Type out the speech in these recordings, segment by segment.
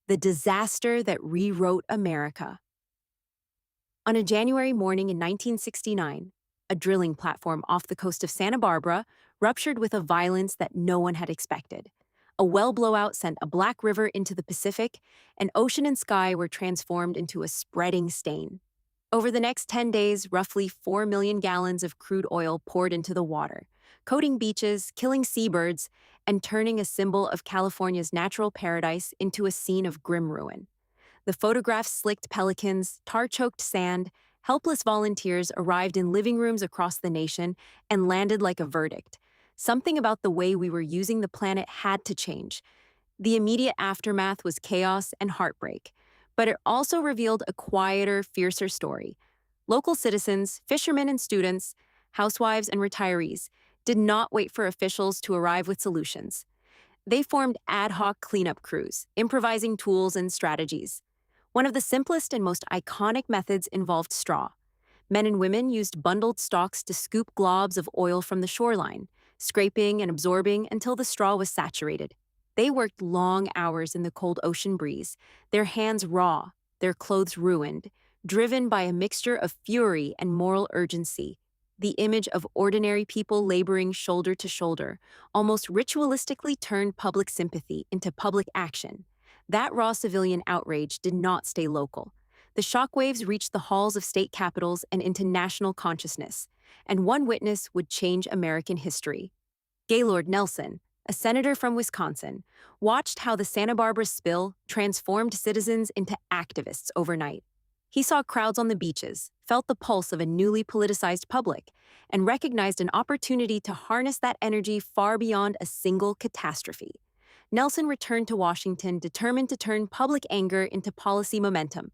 The disaster that rewrote America. On a January morning in 1969, a drilling platform off the coast of Santa Barbara ruptured with a violence that no one had expected. A well blowout sent a black river into the Pacific, and ocean and sky were transformed into a spreading stain. Over the next 10 days, roughly 4 million gallons of crude oil poured into the water, coating beaches, killing seabirds, and turning a symbol of California's natural paradise into a scene of grim ruin. The photographs slicked pelicans, tar-choked sand, helpless volunteers arrived in living rooms across the nation and landed like a verdict. Something about the way we were using the planet had to change. The immediate aftermath was chaos and heartbreak, but it also revealed a quieter, fiercer story. Local citizens, fishermen and students, housewives and retirees did not wait for officials to arrive with solutions. They formed ad hoc cleanup crews, improvising tools and strategies. One of the simplest and most iconic methods involved straw. Men and women used bundled stalks to scoop globs of oil from the shoreline, scraping and absorbing until the straw was saturated. They worked long hours in the cold ocean breeze, their hands raw, their clothes ruined, driven by a mixture of fury and moral urgency. The image of ordinary people laboring shoulder to shoulder almost ritualistically turned public sympathy into public action. That raw civilian outrage did not stay local. The shockwaves reached the halls of state capitals and into national consciousness, and one witness would change American history. Gaylord Nelson, a senator from Wisconsin, watched how the Santa Barbara spill transformed citizens into activists overnight. He saw crowds on the beaches, felt the pulse of a newly politicized public, and recognized an opportunity to harness that energy far beyond a single catastrophe. Nelson returned to Washington determined to turn public anger into policy momentum.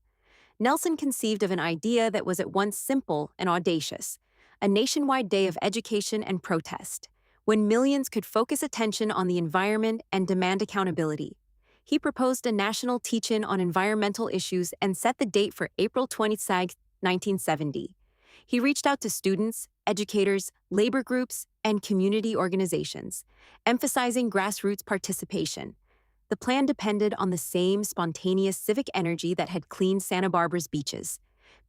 Nelson conceived of an idea that was at once simple and audacious, a nationwide day of education and protest, when millions could focus attention on the environment and demand accountability. He proposed a national teach-in on environmental issues and set the date for April 22, 1970. He reached out to students, educators, labor groups, and community organizations, emphasizing grassroots participation. The plan depended on the same spontaneous civic energy that had cleaned Santa Barbara's beaches.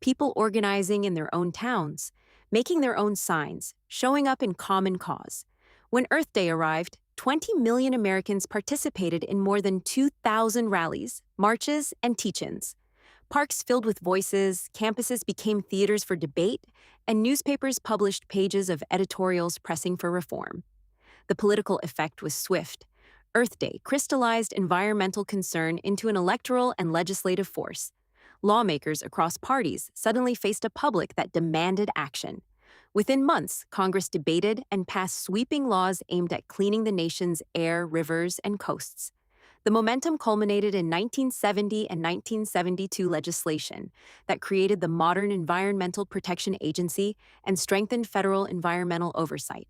People organizing in their own towns, making their own signs, showing up in common cause. When Earth Day arrived, 20 million Americans participated in more than 2,000 rallies, marches, and teach-ins. Parks filled with voices, campuses became theaters for debate, and newspapers published pages of editorials pressing for reform. The political effect was swift. Earth Day crystallized environmental concern into an electoral and legislative force. Lawmakers across parties suddenly faced a public that demanded action. Within months, Congress debated and passed sweeping laws aimed at cleaning the nation's air, rivers, and coasts. The momentum culminated in 1970 and 1972 legislation that created the modern Environmental Protection Agency and strengthened federal environmental oversight.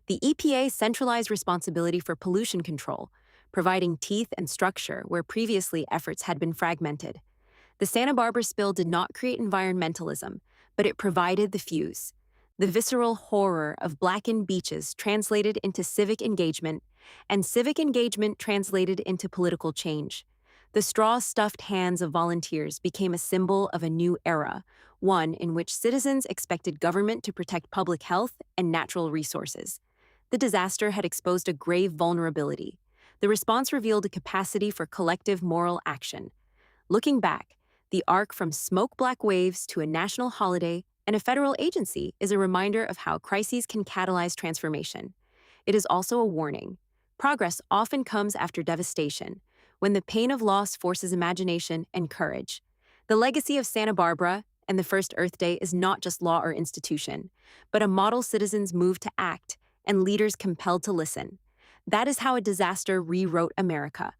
The EPA centralized responsibility for pollution control, providing teeth and structure where previously efforts had been fragmented. The Santa Barbara spill did not create environmentalism, but it provided the fuse. The visceral horror of blackened beaches translated into civic engagement, and civic engagement translated into political change. The straw-stuffed hands of volunteers became a symbol of a new era, one in which citizens expected government to protect public health and natural resources. The disaster had exposed a grave vulnerability. The response revealed a capacity for collective moral action. Looking back, the arc from smoke-black waves to a national holiday and a federal agency is a reminder of how crises can catalyze transformation. It is also a warning. Progress often comes after devastation, when the pain of loss forces imagination and courage. The legacy of Santa Barbara and the first Earth Day is not just law or institution, but a model citizens moved to act and leaders compelled to listen. That is how a disaster rewrote America.